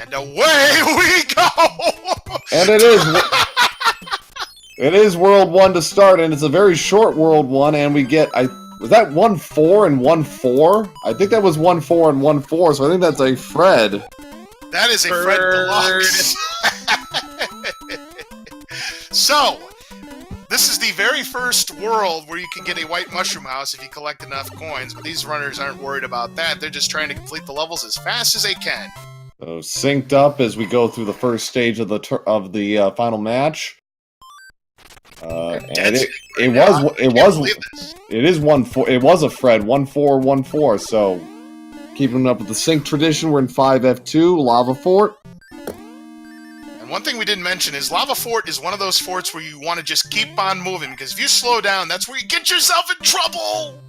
And away we go! And it is World 1 to start, and it's a very short World 1, and we get, was that 1-4 and 1-4? I think that was 1-4 and 1-4, so I think that's a Fred. That is a Fred Deluxe. So, this is the very first world where you can get a white mushroom house if you collect enough coins, but these runners aren't worried about that. They're just trying to complete the levels as fast as they can. So synced up as we go through the first stage of the final match. And it was a Fred 1-4-1-4. So keeping up with the sync tradition, we're in 5F2 Lava Fort. And one thing we didn't mention is Lava Fort is one of those forts where you want to just keep on moving, because if you slow down, that's where you get yourself in trouble.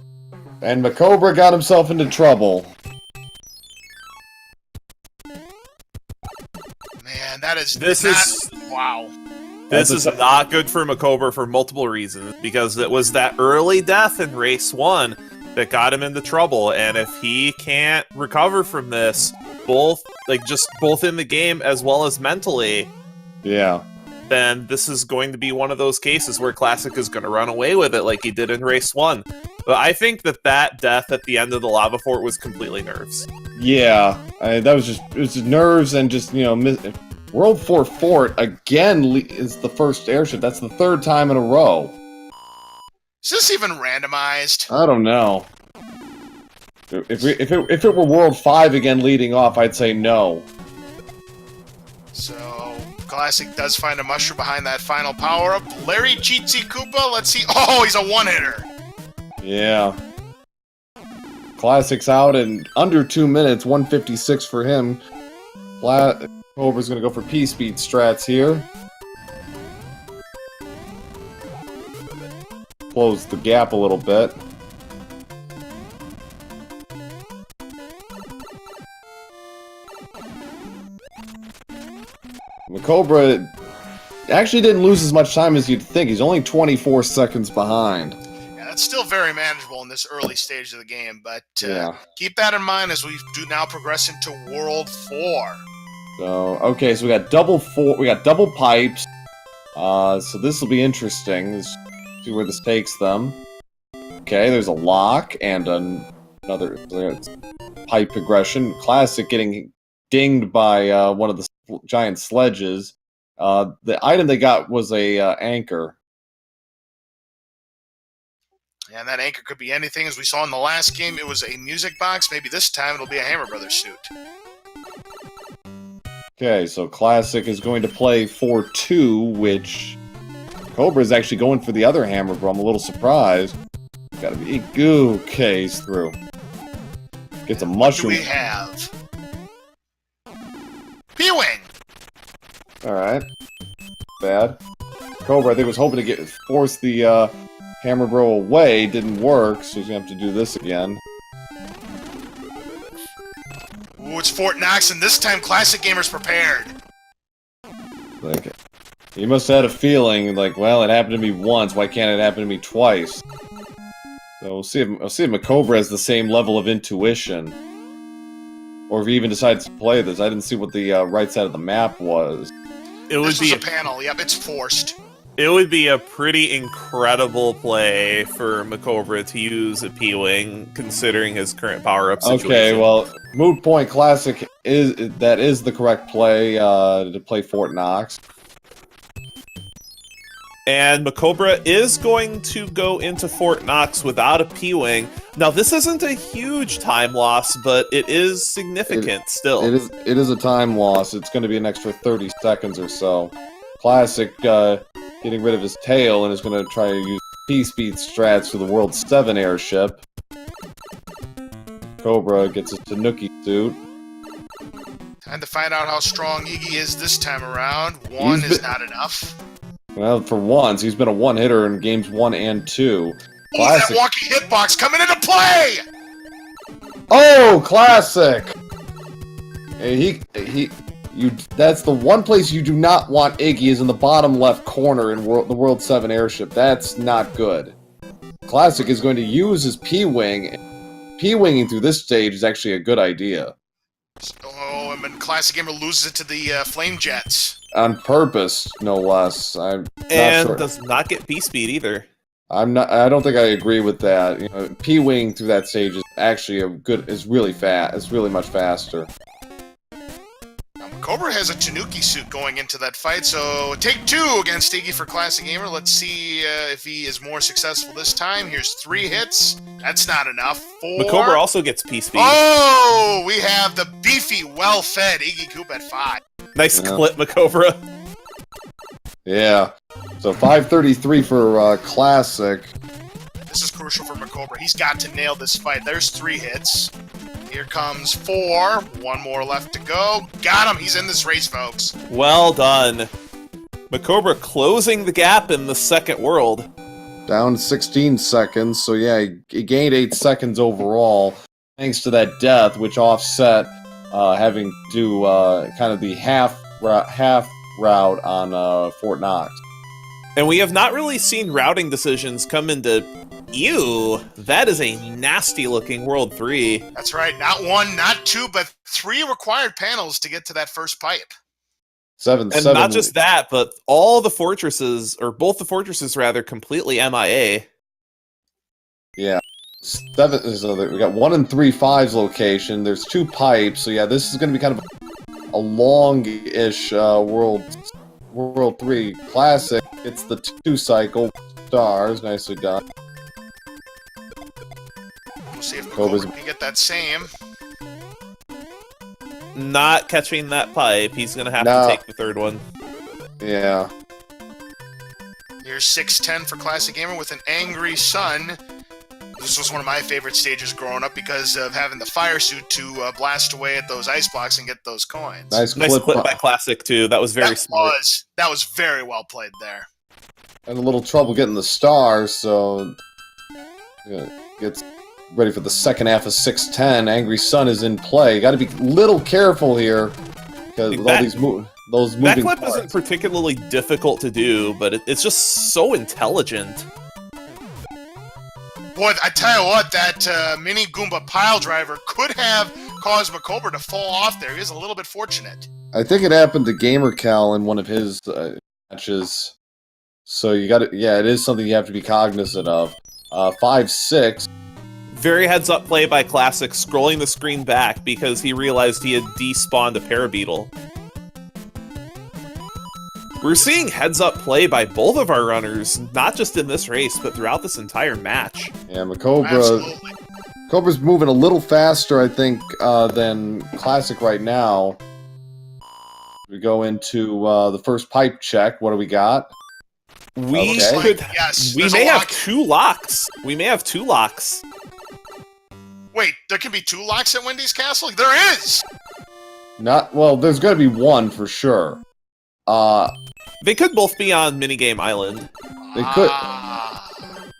And Macobra got himself into trouble. Man, that is wow. This is not good for Macobra for multiple reasons, because it was that early death in Race 1 that got him into trouble, and if he can't recover from this, both in the game as well as mentally, then this is going to be one of those cases where Classic is going to run away with it like he did in Race 1. But I think that death at the end of the Lava Fort was completely nerves. Yeah, it was just nerves and just, World 4 Fort, again, is the first airship. That's the third time in a row. Is this even randomized? I don't know. If it were World 5 again leading off, I'd say no. So, Classic does find a mushroom behind that final power-up. Larry Cheatsy Koopa, let's see. Oh, he's a one-hitter! Yeah. Classic's out in under 2 minutes, 1:56 for him. Cobra's gonna go for P-Speed strats here. Close the gap a little bit. Macobra actually didn't lose as much time as you'd think. He's only 24 seconds behind. Yeah, that's still very manageable in this early stage of the game, but keep that in mind as we do now progress into World 4. So, okay, so we got double pipes. So this will be interesting. Let's see where this takes them. Okay, there's a lock and another pipe progression. Classic getting dinged by one of the giant sledges. The item they got was a anchor. Yeah, and that anchor could be anything. As we saw in the last game, it was a music box. Maybe this time it'll be a Hammer Brothers suit. Okay, so Classic is going to play 4-2, which Cobra is actually going for the other Hammer Bro. I'm a little surprised. Gotta be goo case through. Gets a mushroom. What do we have? P-Wing! Alright. Bad. Cobra, I think, was hoping to force the Hammer Bro away. Didn't work, so he's gonna have to do this again. Ooh, it's Fort Knox, and this time Classic Gamer's prepared. Like, he must have had a feeling, like, well, it happened to me once, why can't it happen to me twice? So we'll see if Macobra has the same level of intuition. Or if he even decides to play this. I didn't see what the right side of the map was. This was a panel, yep, it's forced. It would be a pretty incredible play for Macobra to use a P-Wing, considering his current power-up situation. Okay, well, moot point. Classic is the correct play to play Fort Knox. And Macobra is going to go into Fort Knox without a P-Wing. Now, this isn't a huge time loss, but it is significant still. It is a time loss. It's going to be an extra 30 seconds or so. Classic getting rid of his tail and is going to try to use P-Speed strats for the World 7 airship. Cobra gets his Tanuki suit. Time to find out how strong Iggy is this time around. One is not enough. Well, for once, he's been a one-hitter in games 1 and 2. Classic. That walking hitbox coming into play! Oh, Classic! That's the one place you do not want Iggy is in the bottom left corner in the World 7 airship. That's not good. Classic is going to use his P-Wing. P-Winging through this stage is actually a good idea. Oh, and then Classic Gamer loses it to the Flame Jets. On purpose, no less. I'm And not sure. does not get P-Speed either. I don't think I agree with that. You know, P-wing through that stage is actually is really fast. It's really much faster. Now, Macobra has a Tanuki suit going into that fight, so take 2 against Iggy for Classic Gamer. Let's see if he is more successful this time. Here's 3 hits. That's not enough. 4. Macobra also gets P-Speed. Oh, we have the beefy, well-fed Iggy Coop at 5. Nice clip, Macobra. Yeah. So 533 for Classic. This is crucial for Macobra. He's got to nail this fight. There's 3 hits. Here comes 4. 1 more left to go. Got him. He's in this race, folks. Well done. Macobra closing the gap in the second world. Down 16 seconds. So yeah, he gained 8 seconds overall, thanks to that death, which offset having to do kind of the half route on Fort Knox. And we have not really seen routing decisions come into... Ew, that is a nasty-looking World 3. That's right. Not 1, not 2, but 3 required panels to get to that first pipe. 7. And not just that, but all the fortresses, or both the fortresses rather, completely MIA. Yeah. 7. So we got 1 and 3 5's location. There's 2 pipes. So yeah, this is going to be kind of a long-ish World 3 Classic. It's the 2 cycle stars. Nicely done. We'll see if Macobra can get that same. Not catching that pipe. He's going to have to take the third one. Yeah. Here's 610 for Classic Gamer with an Angry Sun. This was one of my favorite stages growing up because of having the fire suit to blast away at those ice blocks and get those coins. Nice clip by Classic, too. That was very smart. That was very well played there. And a little trouble getting the stars, so... Yeah, gets ready for the second half of 610. Angry Sun is in play. Got to be a little careful here because with all these those moving that clip parts. isn't particularly difficult to do, but it's just so intelligent. Boy, I tell you what, that mini Goomba pile driver could have caused Macobra to fall off there. He was a little bit fortunate. I think it happened to GamerCal in one of his matches. So you got to, yeah, it is something you have to be cognizant of. 5-6. Very heads-up play by Classic, scrolling the screen back because he realized he had despawned a Parabeetle. We're seeing heads-up play by both of our runners, not just in this race, but throughout this entire match. Yeah, Macobra's moving a little faster, I think, than Classic right now. We go into the first pipe check. What do we got? We may have 2 locks. We may have 2 locks. Wait, there can be 2 locks at Wendy's Castle? There is! Well, there's going to be one for sure. They could both be on Minigame Island. They could.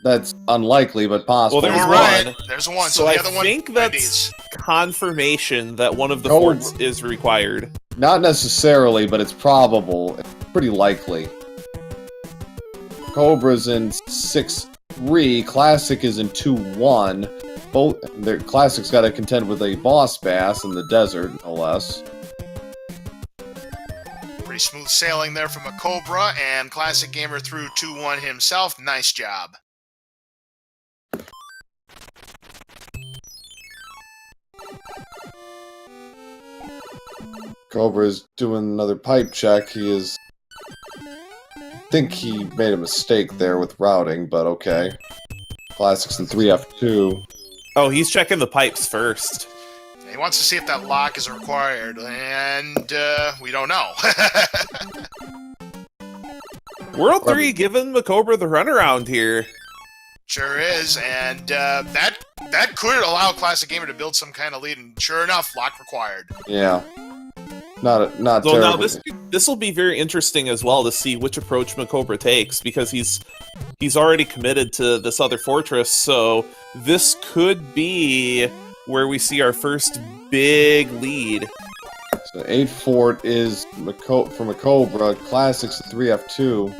That's unlikely, but possible. Well, there's one. one. There's one. So the I other one, think that's confirmation that one of the forts is required. Not necessarily, but it's probable. It's pretty likely. Cobra's in 6-3. Classic is in 2-1. Both their Classic's got to contend with a boss bass in the desert, no less. Pretty smooth sailing there from Macobra, and Classic Gamer threw 2-1 himself. Nice job. Cobra's doing another pipe check. He is... I think he made a mistake there with routing, but okay. Classic's in 3F2. Oh, he's checking the pipes first. He wants to see if that lock is required, and we don't know. World 3 giving Macobra the runaround here. Sure is, and that could allow Classic Gamer to build some kind of lead, and sure enough, lock required. Yeah. Not so terrible. now this will be very interesting as well to see which approach Macobra takes, because he's already committed to this other fortress, so this could be where we see our first big lead. So 8 fort is for Macobra. Classic's 3F2.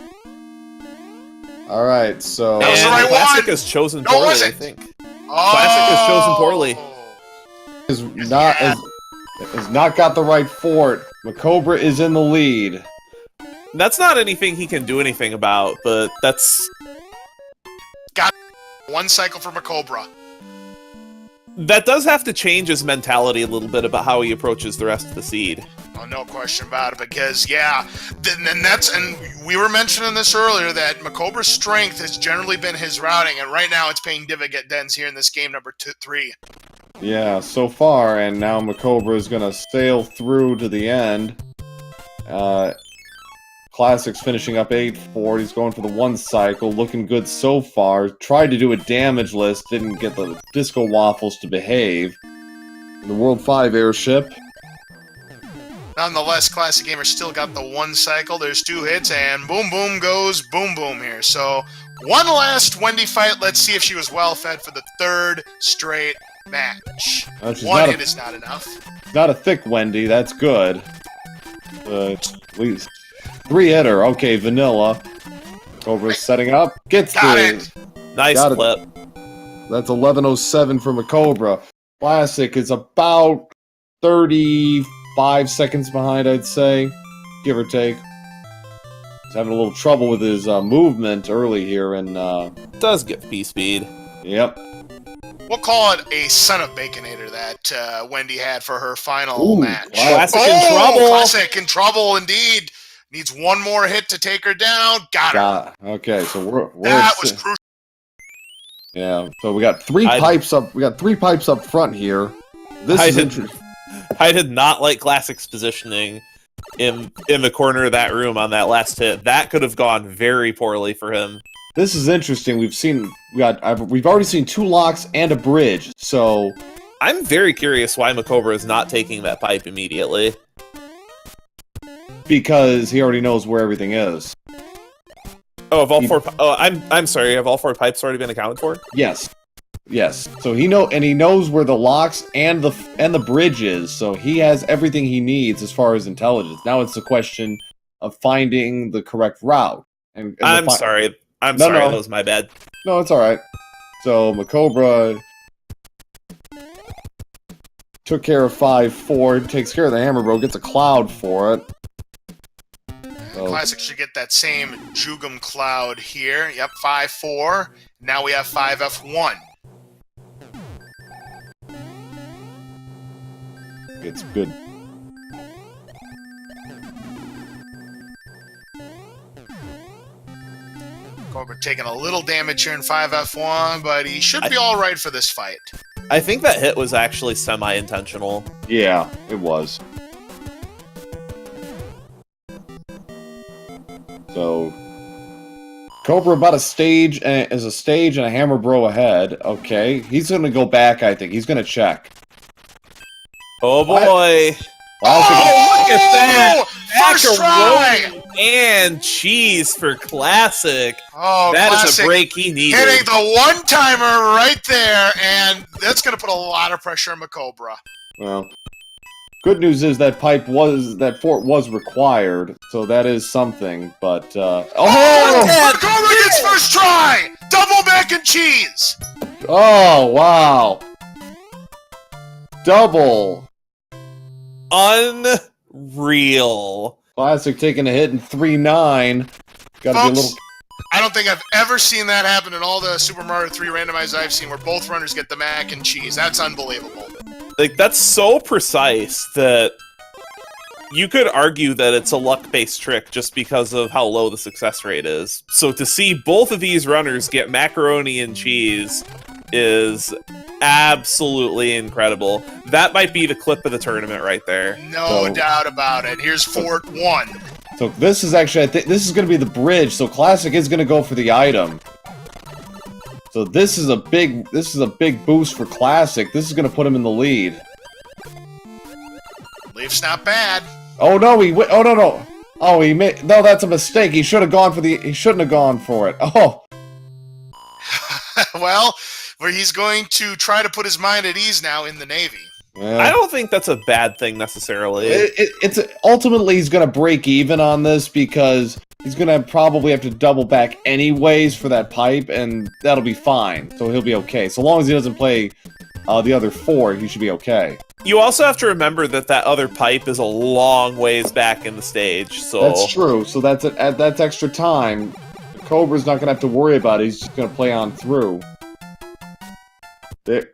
Alright, so... That was the right Classic one! has chosen No, poorly, was I it? think. Oh! Classic has chosen poorly. Is not as... Has not got the right fort. Macobra is in the lead. That's not anything he can do anything about, but that's... Got 1 cycle for Macobra. That does have to change his mentality a little bit about how he approaches the rest of the seed. Oh, no question about it, because, yeah, and we were mentioning this earlier, that Macobra's strength has generally been his routing, and right now it's paying dividends here in this game number 3. Yeah, so far, and now Macobra is gonna sail through to the end. Classic's finishing up 8-4. He's going for the 1 cycle, looking good so far. Tried to do a damage list, didn't get the Disco Waffles to behave. The World 5 airship. Nonetheless, Classic Gamer still got the 1 cycle. There's 2 hits, and boom, boom goes boom, boom here. So, one last Wendy fight. Let's see if she was well fed for the 3rd straight match. 1 hit is not enough. Not a thick Wendy, that's good. At least 3-hitter. Okay, vanilla. Cobra's setting up. Gets Got the... it. Nice Got it. clip. That's 11:07 for Macobra. Classic is about 35 seconds behind, I'd say, give or take. He's having a little trouble with his movement early here, and Does get B-speed. yep. We'll call it a son of Baconator that Wendy had for her final Ooh, match. Classic in trouble. Classic in trouble indeed. Needs 1 more hit to take her down. Got her. Okay, so we're That was crucial. yeah. So we got 3 pipes up. We got 3 pipes up front here. This is interesting. I did not like Classic's positioning in the corner of that room on that last hit. That could have gone very poorly for him. This is interesting. We've already seen 2 locks and a bridge. So I'm very curious why Macobra is not taking that pipe immediately. because he already knows where everything is. Oh, have all 4? Oh, I'm sorry. Have all 4 pipes already been accounted for? Yes. Yes. So he knows where the locks and the bridge is. So he has everything he needs as far as intelligence. Now it's a question of finding the correct route. And I'm sorry. I'm No, sorry. no. That was my bad. No, it's all right. So Macobra took care of 5-4, takes care of the hammer bro, gets a cloud for it. So, Classic should get that same Jugum Cloud here. Yep, 5-4. Now we have 5F1. it's good. Cobra taking a little damage here in 5F1, but he should be all right for this fight. I think that hit was actually semi-intentional. Yeah, it was. So Cobra about a stage and a hammer bro ahead. Okay, he's gonna go back. I think he's gonna check. Oh boy! Oh, Look at that! First try! Macaroni and cheese for Classic. Oh, That is Classic a break he needed. hitting the one-timer right there, and that's going to put a lot of pressure on Macobra. Well, good news is that fort was required, so that is something. But Macobra gets first try! Double mac and cheese! oh wow, double. Unreal. Classic taking a hit in 3-9. Gotta be a little. I don't think I've ever seen that happen in all the Super Mario 3 randomized I've seen, where both runners get the mac and cheese. That's unbelievable. Like, that's so precise that you could argue that it's a luck-based trick just because of how low the success rate is. So to see both of these runners get macaroni and cheese is absolutely incredible. That might be the clip of the tournament right there. No doubt about it. Here's Fort 1. So this is actually, I think this is going to be the bridge. So Classic is going to go for the item. So this is a big boost for Classic. This is going to put him in the lead. Leaf's not bad. Oh no, oh no. Oh, no, that's a mistake. He should have gone for he shouldn't have gone for it. Oh. Well, where he's going to try to put his mind at ease now in the Navy. Yeah. I don't think that's a bad thing necessarily. It's ultimately he's going to break even on this because he's going to probably have to double back anyways for that pipe, and that'll be fine. So he'll be okay. So long as he doesn't play the other 4, he should be okay. You also have to remember that that other pipe is a long ways back in the stage, so... That's true, so that's extra time. Cobra's not gonna have to worry about it, he's just gonna play on through. There.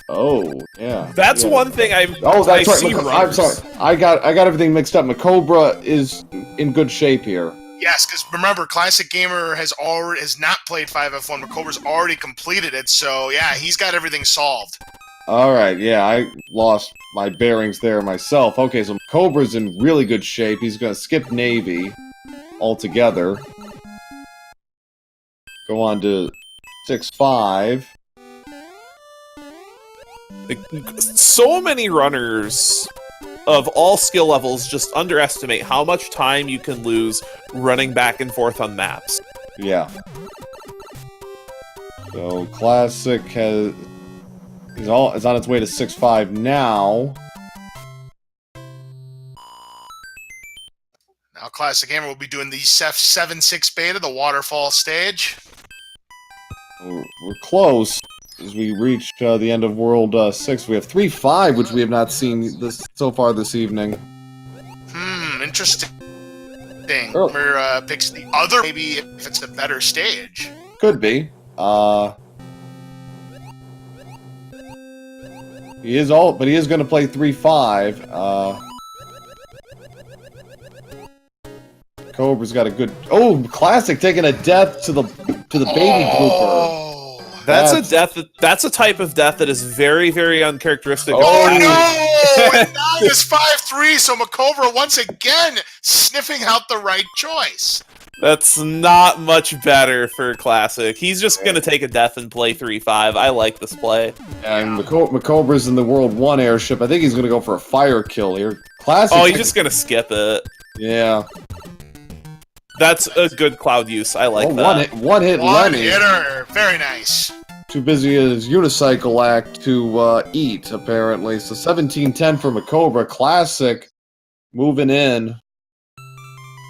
Oh, yeah. That's yeah. one thing Oh, that's I right, see I'm sorry. I got everything mixed up. Macobra is in good shape here. Yes, because remember, Classic Gamer has not played 5F1. Macobra's already completed it, so yeah, he's got everything solved. Alright, yeah, I lost my bearings there myself. Okay, so Cobra's in really good shape. He's gonna skip Navy altogether. Go on to 6-5. So many runners of all skill levels just underestimate how much time you can lose running back and forth on maps. Yeah. So Classic is on its way to 6-5 now. Now Classic Gamer will be doing the Ceph 7-6 beta, the waterfall stage. We're close as we reach the end of World 6. We have 3-5, which we have not seen so far this evening. Interesting. Oh. Where picks the other, maybe if it's a better stage. Could be. He is going to play 3-5. Cobra's got a good. Oh, Classic taking a death to the baby blooper. That's a type of death that is very, very uncharacteristic. Oh no! And now it's 5-3, so Macobra once again sniffing out the right choice. That's not much better for Classic. He's just gonna take a death and play 3-5. I like this play. And Macobra's in the World 1 airship. I think he's gonna go for a fire kill here. Classic. Oh, he's just gonna skip it. Yeah. That's a good cloud use. I like that. One hit One Lenny. hitter. Very nice. Too busy at his unicycle act to eat, apparently. So 17-10 for Macobra. Classic moving in.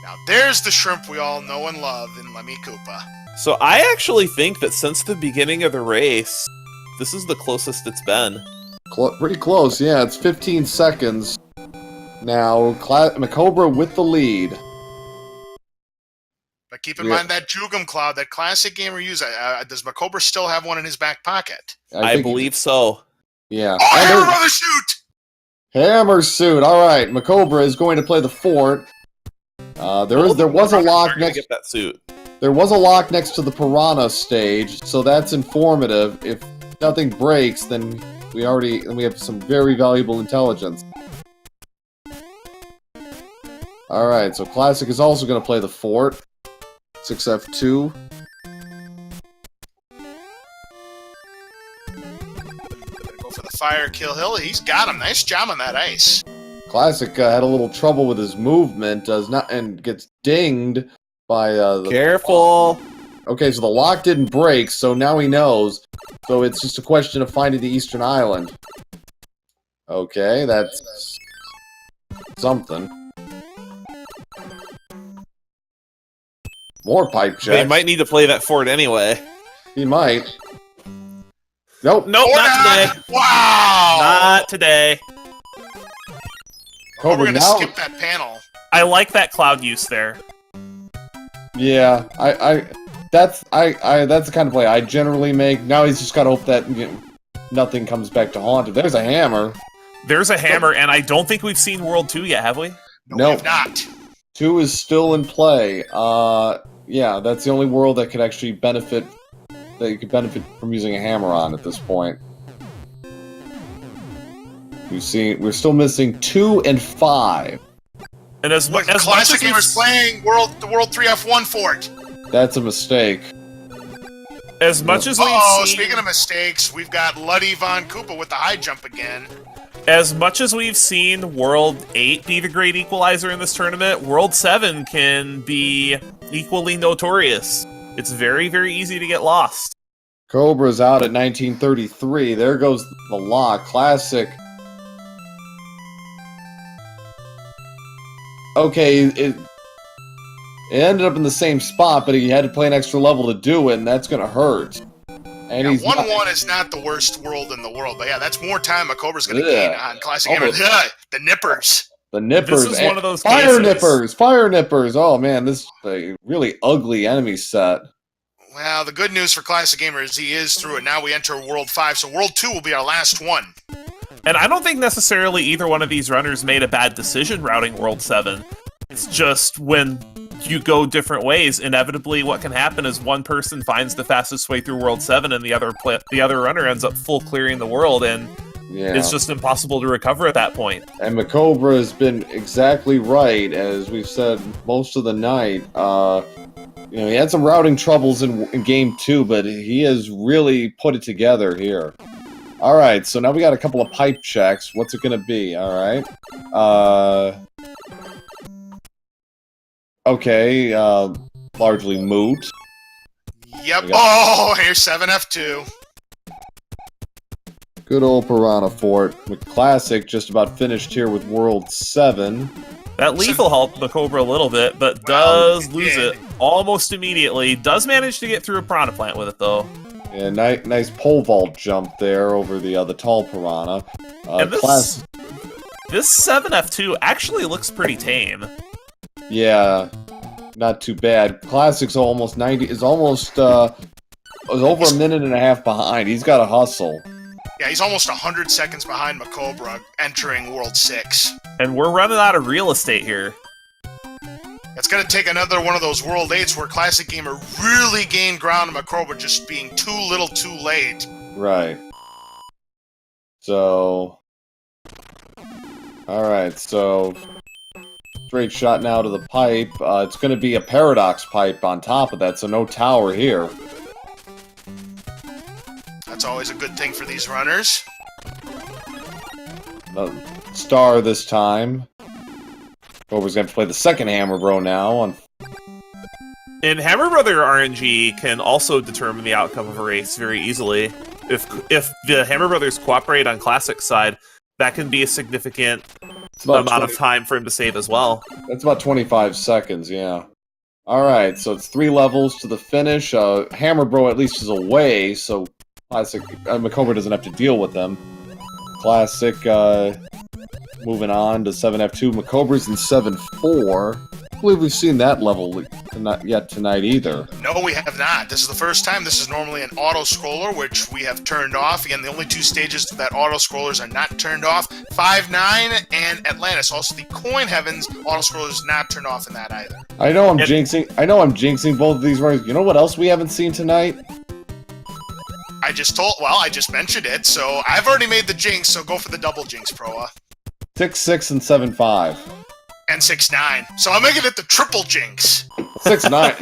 Now there's the shrimp we all know and love in Lemmy Koopa. So I actually think that since the beginning of the race, this is the closest it's been. Pretty close, yeah. It's 15 seconds. Now, Macobra with the lead. But keep in mind that Jugum Cloud that Classic Gamer used. Does Macobra still have one in his back pocket? I believe so. Yeah. Oh, hammer shoot! Hammer suit. All right, Macobra is going to play the fort. There was a lock next. Get that suit. There was a lock next to the Piranha stage, so that's informative. If nothing breaks, then we have some very valuable intelligence. All right, so Classic is also going to play the fort. 6F2. Go for the fire kill hill. He's got him. Nice job on that ice. Classic had a little trouble with his movement, and gets dinged by the... Careful! Okay, so the lock didn't break, so now he knows. So it's just a question of finding the Eastern Island. Okay, that's... something. More pipe checks. They might need to play that fort anyway. He might. Nope. Nope, not today. Wow! Not today. We're going to skip that panel. I like that cloud use there. Yeah, that's the kind of play I generally make. Now he's just got to hope that nothing comes back to haunt him. There's a hammer. There's a hammer, and I don't think we've seen World 2 yet, have we? No, we have not. 2 is still in play. Yeah, that's the only world that could actually benefit. That you could benefit from using a hammer on at this point. We're still missing 2 and 5. And as Classic Gamers playing the World 3F1 fort. That's a mistake. As much as we've seen, speaking of mistakes, we've got Luddy Von Koopa with the high jump again. as much as we've seen World 8 be the great equalizer in this tournament, World 7 can be equally notorious. It's very, very easy to get lost. Cobra's out at 1933. There goes the lock. Classic. Okay, it ended up in the same spot, but he had to play an extra level to do it, and that's going to hurt. And Yeah, he's 1-1 is not the worst world in the world, but yeah, that's more time Macobra's going to Yeah. gain on Classic Gamer. The nippers. the nippers. This is one of those fire cases. nippers. Fire nippers. Oh man, this is a really ugly enemy set. Well, the good news for Classic Gamer is he is through it. Now we enter World 5, so World 2 will be our last one. And I don't think necessarily either one of these runners made a bad decision routing World 7. It's just when you go different ways, inevitably what can happen is one person finds the fastest way through World 7 and the other runner ends up full clearing the world, and Yeah. it's just impossible to recover at that point. And Macobra has been exactly right, as we've said most of the night. You know, he had some routing troubles in Game 2, but he has really put it together here. Alright, so now we got a couple of pipe checks. What's it gonna be? Alright. Okay, largely moot. Yep. Oh, here's 7F2. Good old Piranha Fort. Classic just about finished here with World 7. That lethal helped Macobra a little bit, but does lose it almost immediately. Does manage to get through a Piranha Plant with it, though. Yeah, nice pole vault jump there over the tall Piranha. And this 7F2 actually looks pretty tame. Yeah, not too bad. Classic's almost 90. Is almost was over a minute and a half behind. He's got to hustle. Yeah, he's almost 100 seconds behind Macobra entering World 6. And we're running out of real estate here. It's going to take another one of those World 8s where Classic Gamer really gained ground and Macobra just being too little too late. Right. So, alright, so straight shot now to the pipe. It's going to be a paradox pipe on top of that, so no tower here. That's always a good thing for these runners. Star this time. Cobra's going to have to play the second Hammer Bro now. And Hammer Brother RNG can also determine the outcome of a race very easily. If the Hammer Brothers cooperate on Classic's side, that can be a significant amount of time for him to save as well. That's about 25 seconds, yeah. Alright, so it's 3 levels to the finish. Hammer Bro at least is away, so Classic Macobra doesn't have to deal with them. Classic moving on to 7F2. Macobra's in 7-4. I believe we've seen that level not yet tonight either. No, we have not. This is the first time. This is normally an auto-scroller, which we have turned off. Again, the only 2 stages that auto-scrollers are not turned off, 5-9 and Atlantis. Also, the Coin Heavens auto-scroller is not turned off in that either. I know I'm jinxing both of these runners. You know what else we haven't seen tonight? I just mentioned it, so I've already made the jinx, so go for the double jinx, Proa. 6-6 and 7-5. And 6-9. So I'm making it the triple jinx. 6-9.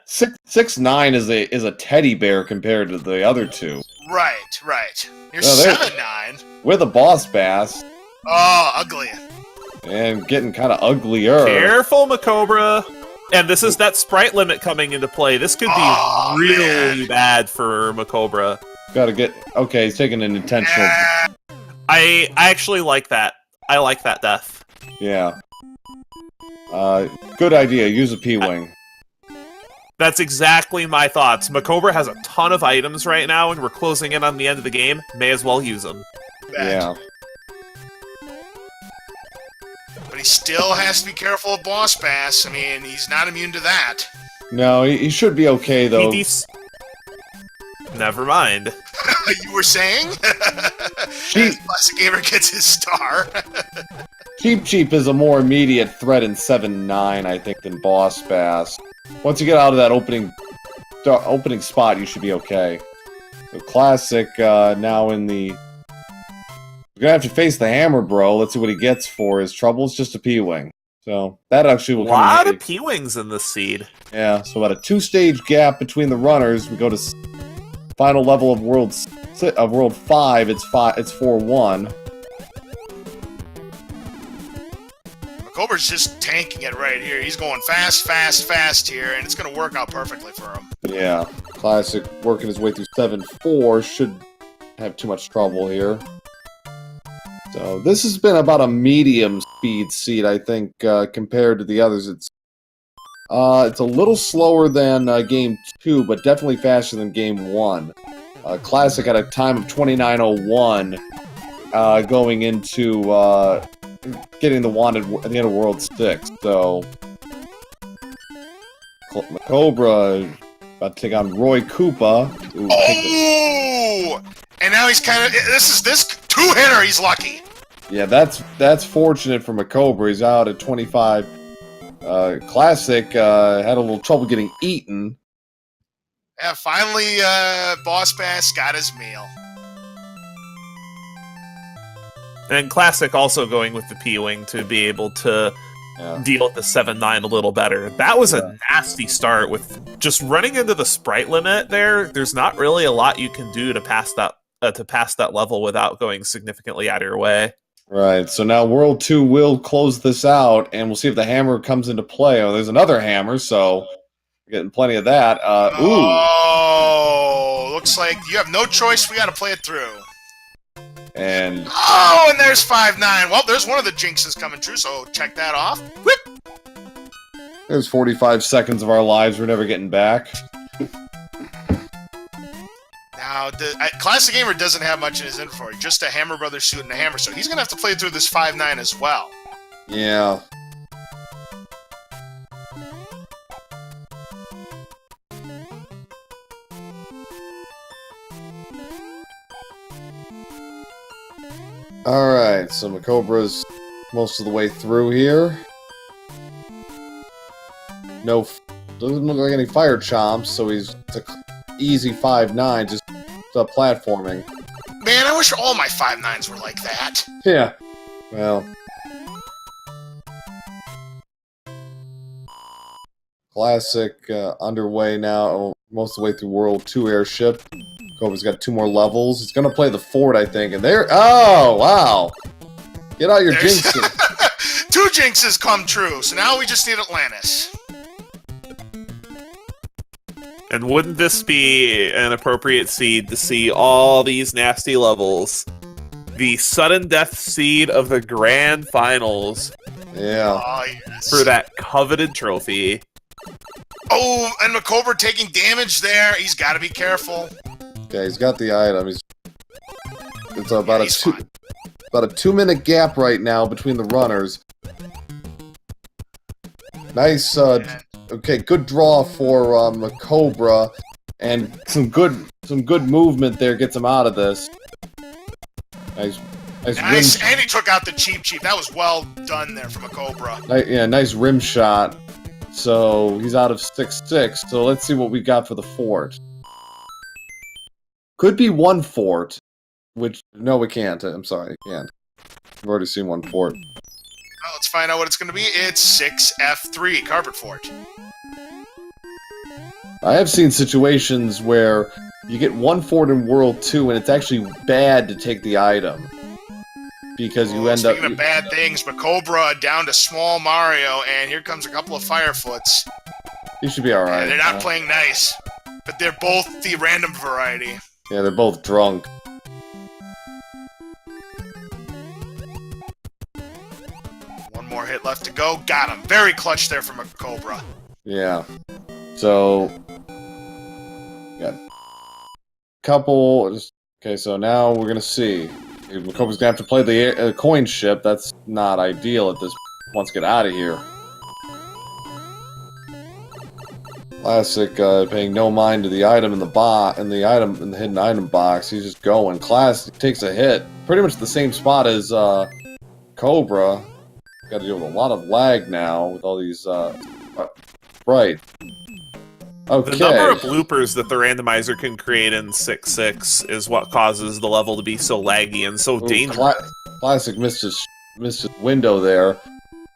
6-9 is a teddy bear compared to the other 2. Right. You're No, 7-9. We're the boss bass. Oh, ugly. And getting kind of uglier. Careful, Macobra! And this is that sprite limit coming into play. This could be really bad for Macobra. Gotta get... Okay, he's taking an intentional... I actually like that. I like that death. Yeah. Good idea. Use a P-Wing. That's exactly my thoughts. Macobra has a ton of items right now, and we're closing in on the end of the game. May as well use them. Yeah. But he still has to be careful of Boss Bass. I mean, he's not immune to that. No, he should be okay, though. Never mind. You were saying? Classic Gamer gets his star. Cheap is a more immediate threat in 7-9, I think, than Boss Bass. Once you get out of that opening spot, you should be okay. So Classic, now in the... We're gonna have to face the Hammer Bro. Let's see what he gets for his troubles. Just a P-Wing. So, that actually will come in lot handy. of P-Wings in this seed. Yeah, so about a 2-stage gap between the runners. We go to final level of World 5. It's 4-1. Macobra's just tanking it right here. He's going fast here, and it's going to work out perfectly for him. Yeah, Classic working his way through 7-4. Should have too much trouble here. So this has been about a medium speed seed, I think, compared to the others. It's a little slower than Game 2, but definitely faster than Game 1. Classic at a time of 29:01, going into getting the wanted at the end of World 6. So Macobra about to take on Roy Koopa. Ooh, oh! And now he's kind of this two-hitter. He's lucky. yeah, that's fortunate for Macobra. He's out at 25. Classic had a little trouble getting eaten. Yeah, finally, Boss Bass got his meal. And Classic also going with the P-Wing to be able to deal with the 7-9 a little better. That was a nasty start with just running into the sprite limit there. There's not really a lot you can do to pass that level without going significantly out of your way. Right, so now World 2 will close this out, and we'll see if the hammer comes into play. Oh, there's another hammer, so we're getting plenty of that. Oh, looks like you have no choice. We got to play it through. And and there's 5-9. Well, there's one of the jinxes coming true, so check that off. Whip. there's 45 seconds of our lives we're never getting back. Now, Classic Gamer doesn't have much in his inventory, just a Hammer Brothers suit and a hammer, so he's going to have to play through this 5-9 as well. Yeah. Alright, so Macobra's most of the way through here. Doesn't look like any fire chomps, so it's an easy 5-9, just platforming. Man, I wish all my 5-9s were like that. Yeah. Well. Classic underway now, most of the way through World 2 airship. Cobra's got 2 more levels. He's gonna play the fort, I think, and there. Oh, wow! Get out your jinxes. 2 jinxes come true, so now we just need Atlantis. And wouldn't this be an appropriate seed to see all these nasty levels? The sudden death seed of the grand finals. Yeah. Oh, yes. For that coveted trophy. Oh, and Macobra taking damage there. He's got to be careful. Okay, he's got the item. It's about a 2-minute gap right now between the runners. Nice. Okay, good draw for Macobra, and some good movement there gets him out of this. Nice, and he took out the cheap. That was well done there from Macobra. Nice rim shot. So he's out of 6-6. So let's see what we got for the fort. Could be 1 fort, which no, we can't. I'm sorry, we can't. We've already seen 1 fort. Well, let's find out what it's going to be. It's 6F3 Carpet Fort. I have seen situations where you get 1 fort in World 2, and it's actually bad to take the item. Because you end up... Speaking of bad things, Macobra down to Small Mario, and here comes a couple of Firefoots. You should be alright. They're not playing nice, but they're both the random variety. Yeah, they're both drunk. One more hit left to go. Got him. Very clutch there from Macobra. Yeah. So... got a couple... Okay, so now we're gonna see. Macobra's gonna have to play the coin ship. That's not ideal at this point. Wants to get out of here. Classic paying no mind to the item in the hidden item box. He's just going. Classic takes a hit. Pretty much the same spot as Cobra. Got to deal with a lot of lag now with all these right. Okay. The number of bloopers that the randomizer can create in 6-6 is what causes the level to be so laggy and so dangerous. Classic missed his window there.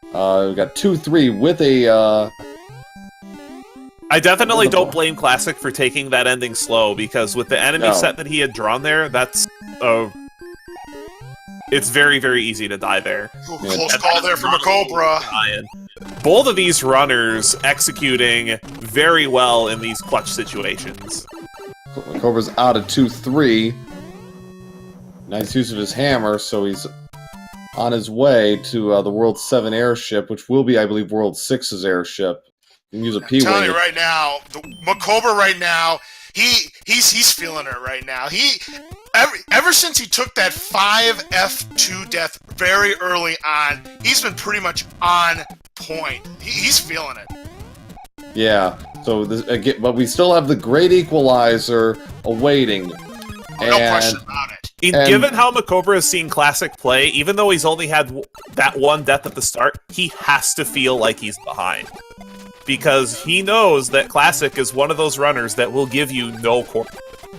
We got 2-3 with a. I definitely don't blame Classic for taking that ending slow, because with the enemy set that he had drawn there, that's it's very, very easy to die there. Ooh, close call there from Macobra. Both of these runners executing very well in these clutch situations. Macobra's out of 2-3. Nice use of his hammer, so he's on his way to the World 7 airship, which will be, I believe, World 6's airship. You can use a P-Wing. I'm telling you right now, Macobra right now He's feeling it right now. Ever since he took that 5F2 death very early on, he's been pretty much on point. He's feeling it. Yeah. So this, again, but we still have the Great Equalizer awaiting. No question about it. Given how Macobra has seen Classic play, even though he's only had that one death at the start, he has to feel like he's behind. Because he knows that Classic is one of those runners that will give you no corner.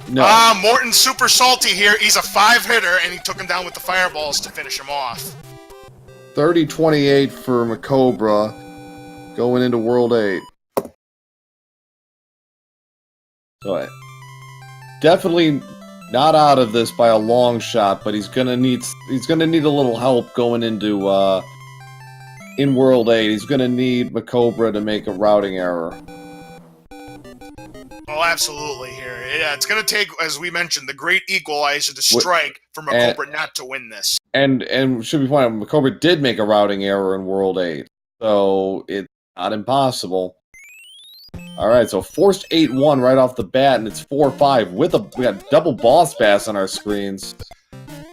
No. Morton's super salty here. He's a 5-hitter, and he took him down with the fireballs to finish him off. 30-28 for Macobra going into World 8. So, definitely not out of this by a long shot, but he's gonna need a little help going into in World 8. He's gonna need Macobra to make a routing error. Oh, absolutely here. Yeah, it's gonna take, as we mentioned, the Great Equalizer to strike for Macobra not to win this. And should be pointed out, Macobra did make a routing error in World 8, so it's not impossible. Alright, so forced 8-1 right off the bat, and it's 4-5 we got double Boss Bass on our screens.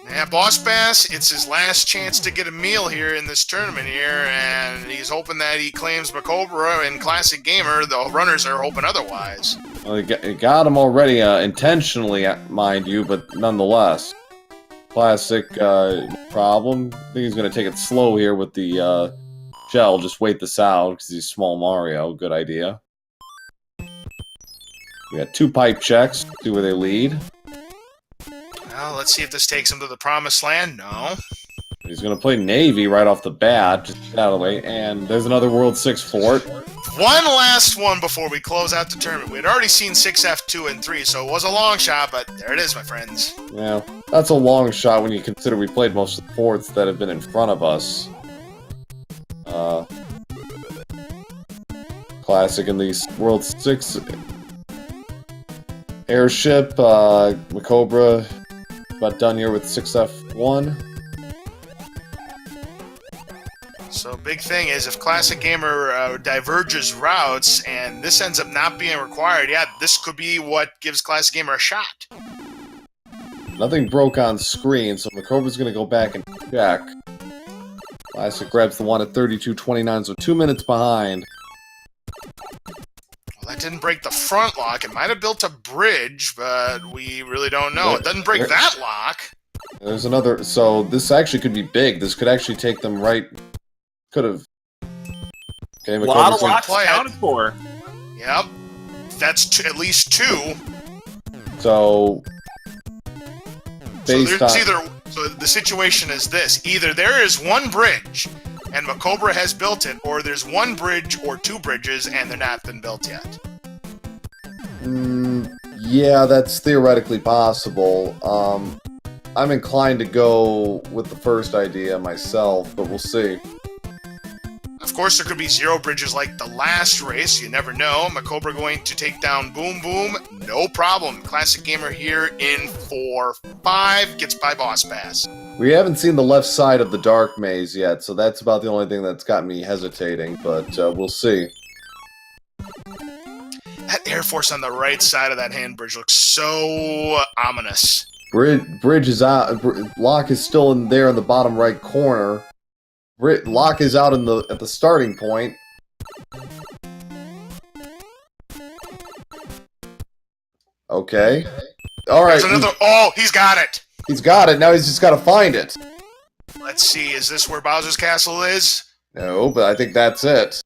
Yeah, Boss Bass, it's his last chance to get a meal here in this tournament here, and he's hoping that he claims Macobra and Classic Gamer. The runners are hoping otherwise. Well, he got him already, intentionally, mind you, but nonetheless. Classic, problem. I think he's going to take it slow here with the, shell. Just wait this out, because he's Small Mario. Good idea. We got 2 pipe checks. See where they lead. Well, let's see if this takes him to the promised land. No. He's going to play Navy right off the bat. Just get out of the way. And there's another World 6 fort. One last one before we close out the tournament. We had already seen 6F2 and 3, so it was a long shot, but there it is, my friends. Yeah, that's a long shot when you consider we played most of the forts that have been in front of us. Classic in these World 6 airship. Macobra about done here with 6F1. So big thing is, if Classic Gamer diverges routes and this ends up not being required, yeah, this could be what gives Classic Gamer a shot. Nothing broke on screen, so Macobra's going to go back and check. Classic grabs the one at 32-29, so 2 minutes behind. Well, that didn't break the front lock. It might have built a bridge, but we really don't know. It doesn't break that lock. There's another, so this actually could be big. This could actually take them right. Could have. Okay, a lot of gonna locks play accounted for. Yep. That's at least 2. So, based on... So the situation is this. Either there is one bridge, and Macobra has built it, or there's one bridge or 2 bridges, and they're not been built yet. Yeah, that's theoretically possible. I'm inclined to go with the first idea myself, but we'll see. Of course, there could be 0 bridges like the last race. You never know. Macobra going to take down Boom Boom. No problem. Classic Gamer here in 4-5. Gets by Boss Bass. We haven't seen the left side of the Dark Maze yet, so that's about the only thing that's got me hesitating, but we'll see. That Air Force on the right side of that hand bridge looks so ominous. Bridge is out. Lock is still in there in the bottom right corner. Lock is out at the starting point. Okay. All right. There's another. Oh, he's got it. He's got it. Now he's just got to find it. Let's see. Is this where Bowser's Castle is? No, but I think that's it.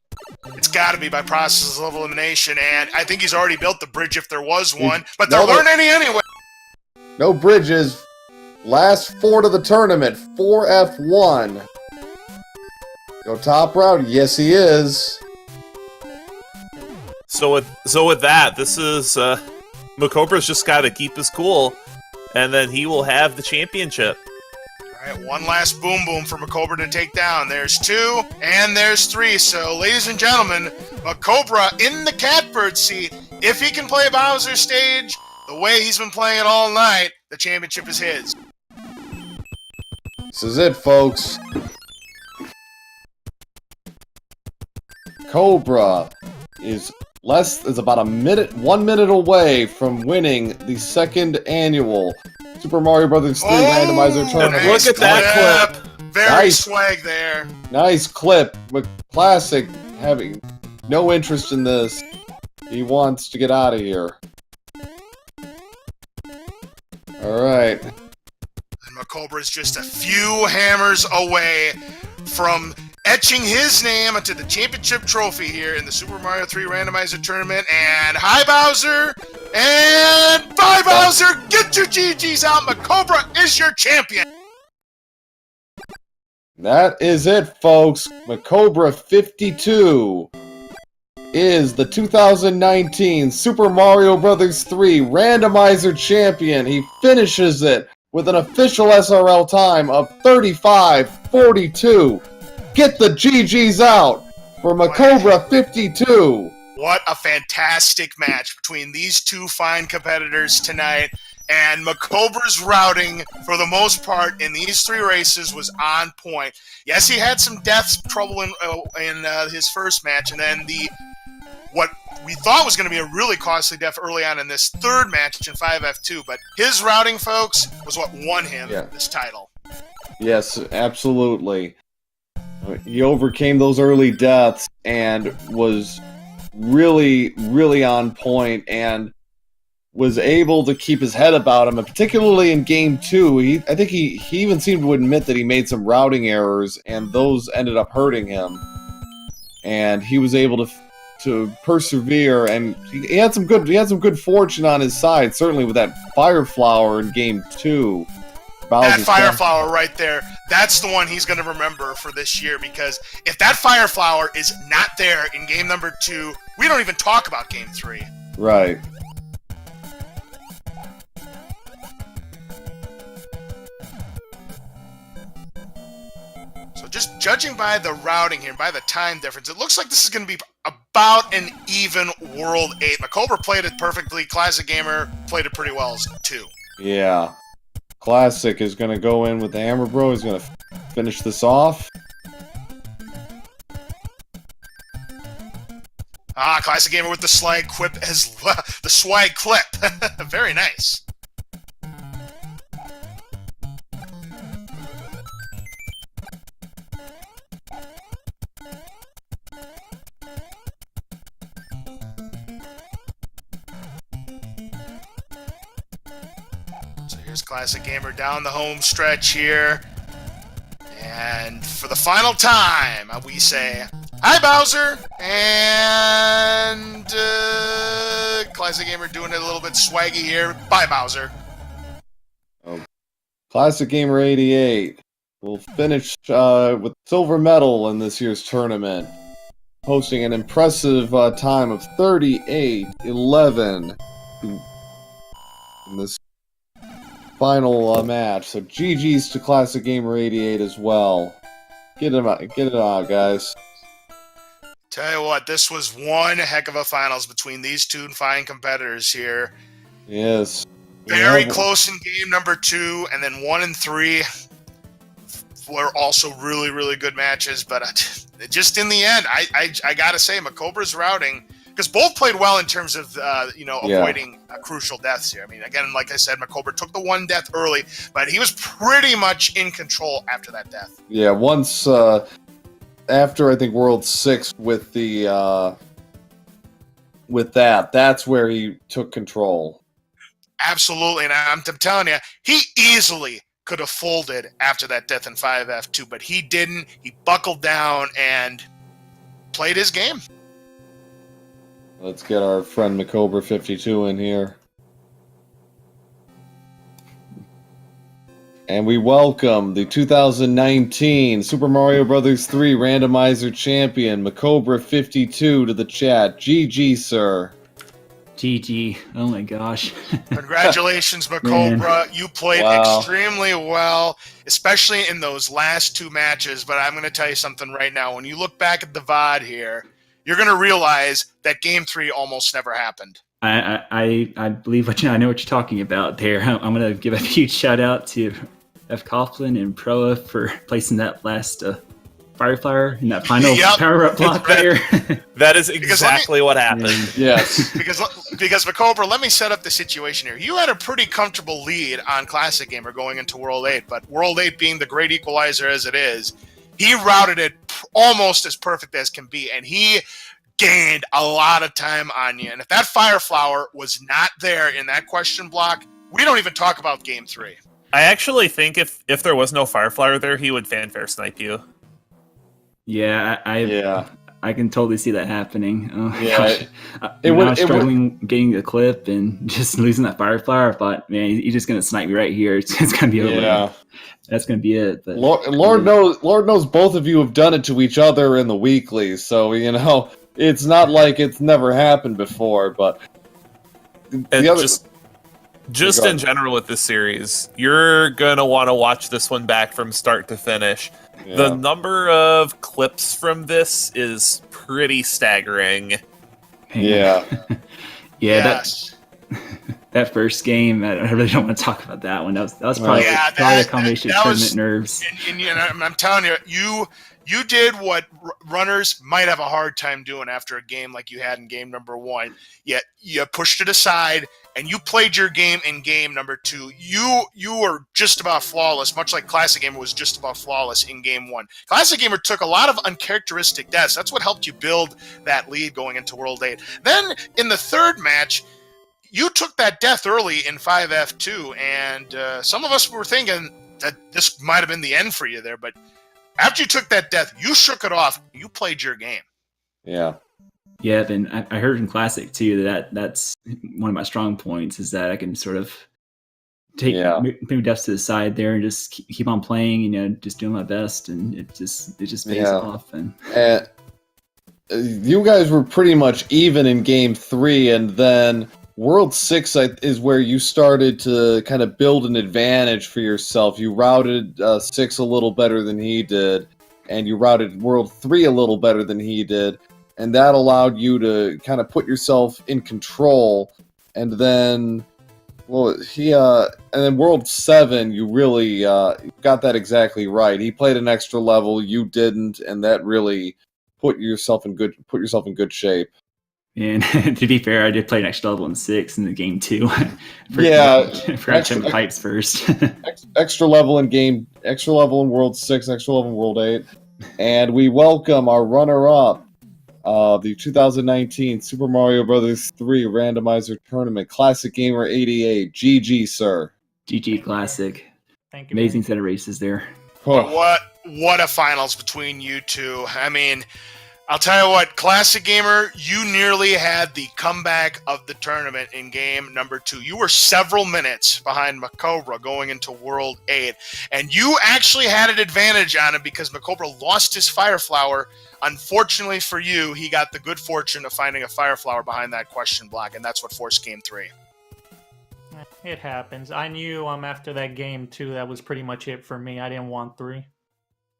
It's got to be by process of elimination, and I think he's already built the bridge if there was one, but there weren't any anyway. No bridges. Last fort of the tournament, 4F1. Go top route? Yes, he is. So with that, this is Macobra's just got to keep his cool, and then he will have the championship. All right, one last Boom Boom for Macobra to take down. There's 2, and there's 3. So, ladies and gentlemen, Macobra in the catbird seat. If he can play Bowser stage the way he's been playing it all night, the championship is his. This is it, folks. Cobra is is about a minute, 1 minute away from winning the second annual Super Mario Brothers 3 randomizer tournament. Look at that clip. Very Nice. swag there. Nice clip with Classic having no interest in this. He wants to get out of here. Alright. And Macobra is just a few hammers away from etching his name onto the championship trophy here in the Super Mario 3 randomizer tournament. And hi, Bowser! And bye, Bowser! Get your GGs out! Macobra is your champion! That is it, folks. Macobra52 is the 2019 Super Mario Bros. 3 randomizer champion. He finishes it with an official SRL time of 35:42. Get the GGs out for Macobra52. What a fantastic match between these two fine competitors tonight. And Macobra's routing, for the most part, in these three races was on point. Yes, he had some death trouble in his first match, and then what we thought was going to be a really costly death early on in this third match in 5F2, but his routing, folks, was what won him this title. Yes, absolutely. He overcame those early deaths and was really, really on point and was able to keep his head about him, and particularly in Game 2, I think he even seemed to admit that he made some routing errors, and those ended up hurting him. And he was able to persevere, and he had some good fortune on his side, certainly with that Fire Flower in Game 2. That Fire Flower right there, that's the one he's going to remember for this year, because if that Fire Flower is not there in Game number 2, we don't even talk about Game 3. Right. So just judging by the routing here, by the time difference, it looks like this is going to be about an even World 8. Macobra played it perfectly. Classic Gamer played it pretty well, too. Yeah. Classic is going to go in with the Hammer Bro. He's going to finish this off. Ah, Classic Gamer with the swag quip as well. The swag clip. Very nice. So here's Classic Gamer down the home stretch here. And for the final time, we say, hi, Bowser! And Classic Gamer doing it a little bit swaggy here. Bye, Bowser. ClassicGamer88 will finish with silver medal in this year's tournament, posting an impressive time of 38:11 in this final match. So GG's to ClassicGamer88 as well. Get it out, guys. Tell you what, this was one heck of a finals between these two fine competitors here. Yes. Very close in game number 2, and then 1 and 3 were also really, really good matches. But just in the end, I gotta say, Macobra's routing, because both played well in terms of avoiding crucial deaths here. I mean, again, like I said, Macobra took the one death early, but he was pretty much in control after that death. Yeah, once after I think World 6 with the that's where he took control. Absolutely, and I'm telling you, he easily could have folded after that death in 5F2, but he didn't. He buckled down and played his game. Let's get our friend Macobra52 in here. And we welcome the 2019 Super Mario Bros. 3 randomizer champion, Macobra52, to the chat. GG, sir. GG. Oh my gosh. Congratulations, Macobra. You played extremely well, especially in those last two matches. But I'm going to tell you something right now. When you look back at the VOD here, you're going to realize that Game 3 almost never happened. I believe I know what you're talking about there. I'm going to give a huge shout out to F. Coughlin and Proa for placing that last Fireflower in that final Yep. power-up block there. That is Because let me- exactly what happened. Yes. Because Macobra, let me set up the situation here. You had a pretty comfortable lead on Classic Gamer going into World 8, but World 8 being the great equalizer as it is, he routed it almost as perfect as can be, and he gained a lot of time on you. And if that Fire Flower was not there in that question block, we don't even talk about Game 3. I actually think if there was no Fireflower there, he would fanfare snipe you. Yeah, I can totally see that happening. Oh, Yeah, gosh. it When would- I was it would- struggling getting the clip and just losing that Fireflower, I thought, man, he's just gonna snipe me right here. It's gonna be over. Yeah. That's gonna be it. But Lord knows both of you have done it to each other in the weeklies, so it's not like it's never happened before. But And the other, just Go in ahead. general with this series, you're gonna want to watch this one back from start to finish. The yeah. number of clips from this is pretty staggering. Yeah. yeah, Yes. that first game, I really don't want to talk about that one. That was probably, Yeah, probably a that- combination that of tournament was- nerves. And I'm telling you, you did what runners might have a hard time doing after a game like you had in game number 1. Yet you pushed it aside and you played your game in game number 2. You were just about flawless, much like Classic Gamer was just about flawless in game 1. Classic Gamer took a lot of uncharacteristic deaths. That's what helped you build that lead going into World 8. Then in the third match, you took that death early in 5F2, and some of us were thinking that this might have been the end for you there, but after you took that death, you shook it off. You played your game. Yeah. Yeah, and I heard in Classic too that's one of my strong points is that I can sort of take Yeah. maybe deaths to the side there and just keep on playing, just doing my best, and it just pays Yeah. off. And And you guys were pretty much even in game 3, and then World 6 is where you started to kind of build an advantage for yourself. You routed 6 a little better than he did, and you routed World 3 a little better than he did, and that allowed you to kind of put yourself in control. And then, and then World 7, you really got that exactly right. He played an extra level, you didn't, and that really put yourself in good shape. And to be fair, I did play an extra level in 6 in the game 2. Yeah, forgot to pipes first. Extra level in World 6, extra level in World 8, and we welcome our runner-up, the 2019 Super Mario Bros. 3 Randomizer Tournament, ClassicGamer88. GG, sir. GG Classic. Thank you. Amazing set of races there. But what a finals between you two. I mean, I'll tell you what, Classic Gamer, you nearly had the comeback of the tournament in game number 2. You were several minutes behind Macobra going into World 8, and you actually had an advantage on him because Macobra lost his Fire Flower. Unfortunately for you, he got the good fortune of finding a Fire Flower behind that question block, and that's what forced game 3. It happens. I knew after that game 2, that was pretty much it for me. I didn't want 3.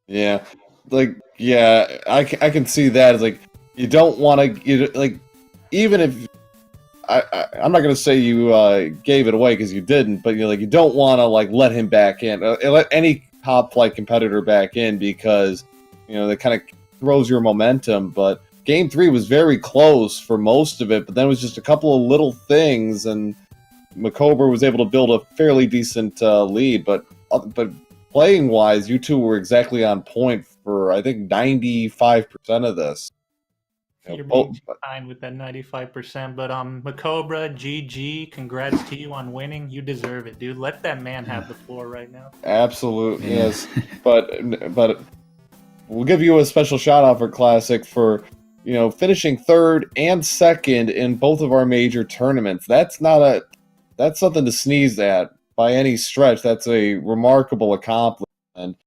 Yeah, I can see that. It's like you don't want to, even if I'm not gonna say you gave it away because you didn't, but you don't want to let him back in, let any top flight competitor back in because that kind of throws your momentum. But game 3 was very close for most of it, but then it was just a couple of little things, and Macobra was able to build a fairly decent lead. But playing wise, you two were exactly on point for I think 95% of this. You're being kind with that 95%, but Macobra, GG, congrats to you on winning. You deserve it, dude. Let that man have the floor right now. Absolutely, yes. But we'll give you a special shout out for Classic for finishing 3rd and 2nd in both of our major tournaments. That's something to sneeze at by any stretch. That's a remarkable accomplishment.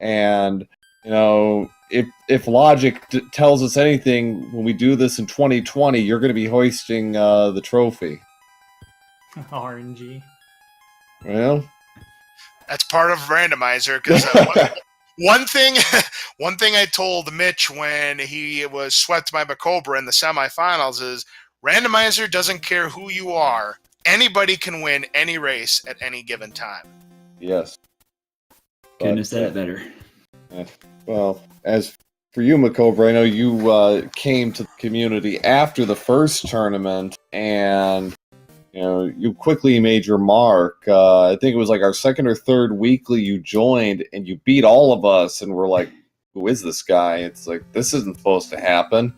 And if logic tells us anything, when we do this in 2020, you're going to be hoisting the trophy. RNG. Well, That's part of Randomizer, because one thing I told Mitch when he was swept by Macobra in the semifinals is Randomizer doesn't care who you are. Anybody can win any race at any given time. yes. Couldn't have said it better. Well, as for you, Macobra, I know you came to the community after the first tournament, and you quickly made your mark. I think it was like our second or third weekly you joined, and you beat all of us, and we're like, "Who is this guy?" It's like, this isn't supposed to happen.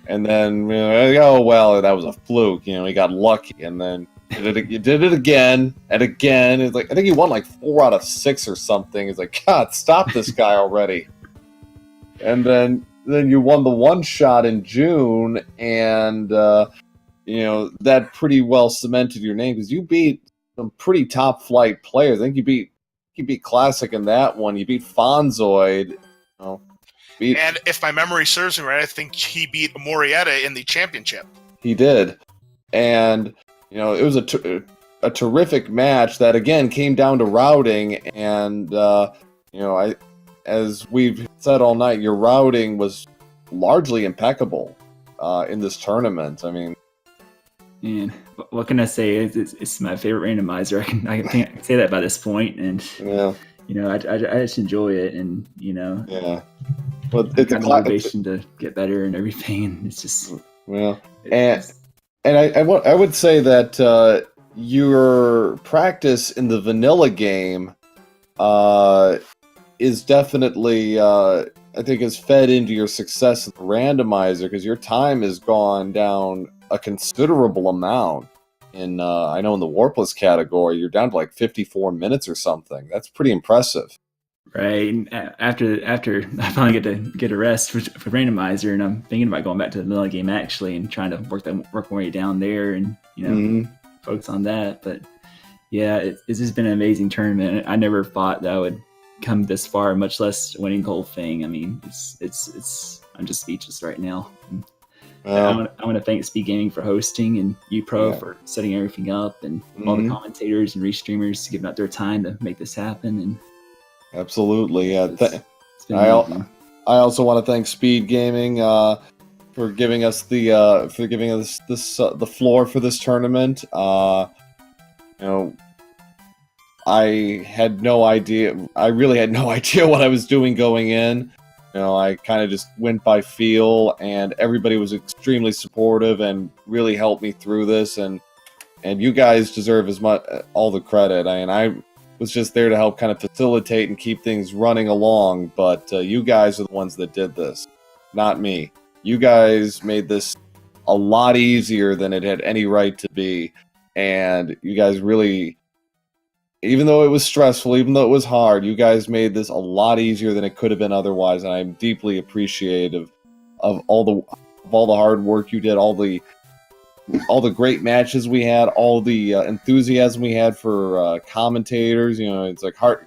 And then, oh well, that was a fluke. He got lucky, and then you did it again and again. It's like I think he won like 4 out of 6 or something. It's like, God, stop this guy already. And then you won the one shot in June, and that pretty well cemented your name because you beat some pretty top flight players. I think you beat Classic in that one. You beat Fonzoid. And if my memory serves me right, I think he beat Morietta in the championship. He did, and it was a terrific match that again came down to routing. And as we've said all night, your routing was largely impeccable in this tournament. I mean, and what can I say? It's my favorite randomizer. I can't say that by this point, and I just enjoy it, and yeah. But it's a motivation to get better and everything. And it's just I would say that your practice in the vanilla game is definitely I think has fed into your success at the randomizer, because your time has gone down a considerable amount. In I know in the Warpless category, you're down to like 54 minutes or something. That's pretty impressive. Right. And after I finally get a rest for randomizer, and I'm thinking about going back to the vanilla game actually and trying to work my way down there and focus on that. But yeah, it's just been an amazing tournament. I never thought that I would come this far, much less winning the whole thing. I mean, it's I'm just speechless right now. I want to thank Speed Gaming for hosting, and UPro for setting everything up, and all the commentators and restreamers giving up their time to make this happen. And absolutely, yeah. I also want to thank Speed Gaming for giving us the floor for this tournament. I had no idea. I really had no idea what I was doing going in. I kind of just went by feel, and everybody was extremely supportive and really helped me through this. And you guys deserve as much all the credit. I was just there to help kind of facilitate and keep things running along, but you guys are the ones that did this, not me. You guys made this a lot easier than it had any right to be, and you guys really, even though it was stressful, even though it was hard, you guys made this a lot easier than it could have been otherwise, and I'm deeply appreciative of all the hard work you did, all the great matches we had, all the enthusiasm we had for commentators. It's like hard.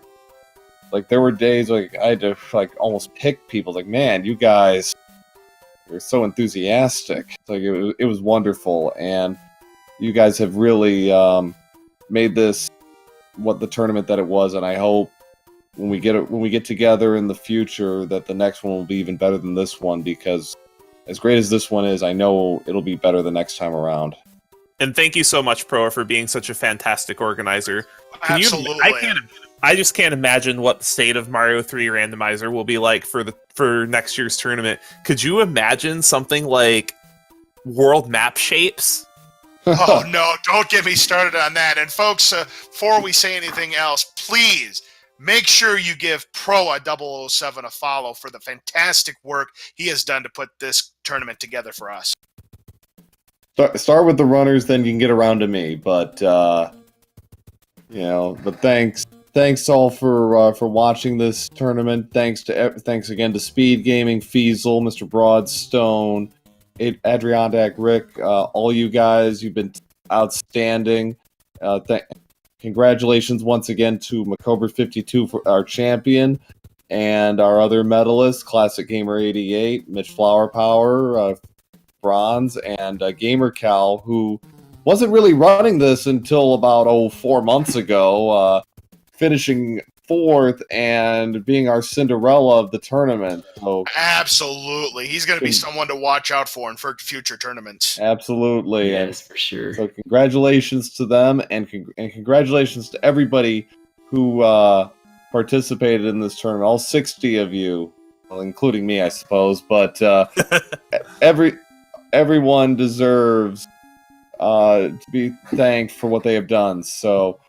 Like there were days like I had to like almost pick people. Like, man, you guys were so enthusiastic. Like it was wonderful, and you guys have really made this what the tournament that it was. And I hope when we get together in the future that the next one will be even better than this one, because as great as this one is, I know it'll be better the next time around. And thank you so much, Pro, for being such a fantastic organizer. Absolutely. I just can't imagine what the state of Mario 3 Randomizer will be like for next year's tournament. Could you imagine something like world map shapes? Oh no, don't get me started on that. And folks, before we say anything else, please make sure you give Pro 007 a follow for the fantastic work he has done to put this tournament together for us. Start with the runners, then you can get around to me. But but thanks all for watching this tournament. Thanks again to Speed Gaming, Feasel, Mr. Broadstone, Adriandak, Rick, all you guys. You've been outstanding. Congratulations once again to Macobra52 for our champion, and our other medalists, ClassicGamer88, Mitch Flower Power, bronze, and GamerCal, who wasn't really running this until about 4 months ago, finishing 4th and being our Cinderella of the tournament. So absolutely, he's going to be someone to watch out for in future tournaments. Absolutely, yes, for sure. So congratulations to them, and congratulations to everybody who participated in this tournament. All 60 of you, well, including me, I suppose. But everyone deserves to be thanked for what they have done. So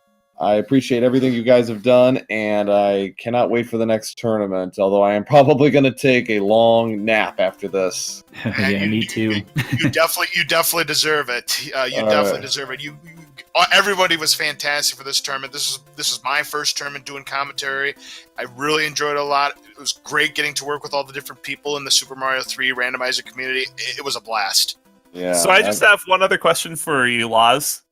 I appreciate everything you guys have done, and I cannot wait for the next tournament, although I am probably going to take a long nap after this. Yeah, me too. You definitely deserve it. You definitely deserve it. Everybody was fantastic for this tournament. This is my first tournament doing commentary. I really enjoyed it a lot. It was great getting to work with all the different people in the Super Mario 3 randomizer community. It was a blast. Yeah. So I just have one other question for you, Laz.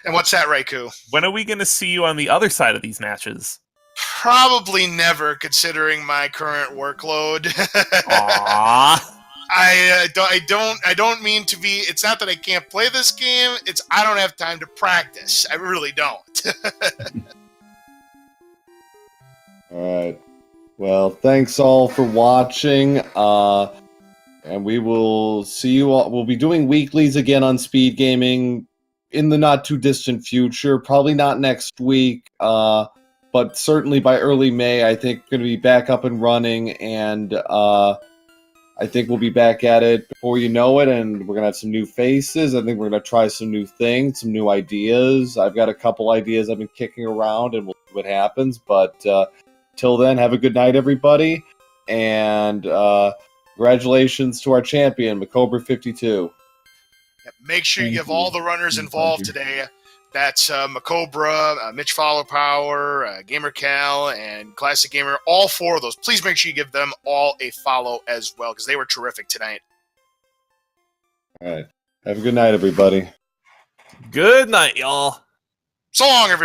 And what's that, Raikou? When are we going to see you on the other side of these matches? Probably never, considering my current workload. Aww. I don't mean to be. It's not that I can't play this game. It's I don't have time to practice. I really don't. All right. Well, thanks all for watching. And we will see you all. We'll be doing weeklies again on Speed Gaming in the not too distant future. Probably not next week, but certainly by early May, I think we're going to be back up and running, and I think we'll be back at it before you know it, and we're going to have some new faces. I think we're going to try some new things, some new ideas. I've got a couple ideas I've been kicking around, and we'll see what happens. But till then, have a good night, everybody, and congratulations to our champion, Macobra52. Make sure you give all the runners My involved pleasure. today. That's Macobra, Mitch Followpower, GamerCal, and Classic Gamer. All four of those. Please make sure you give them all a follow as well, because they were terrific tonight. All right. Have a good night, everybody. Good night, y'all. So long, everybody.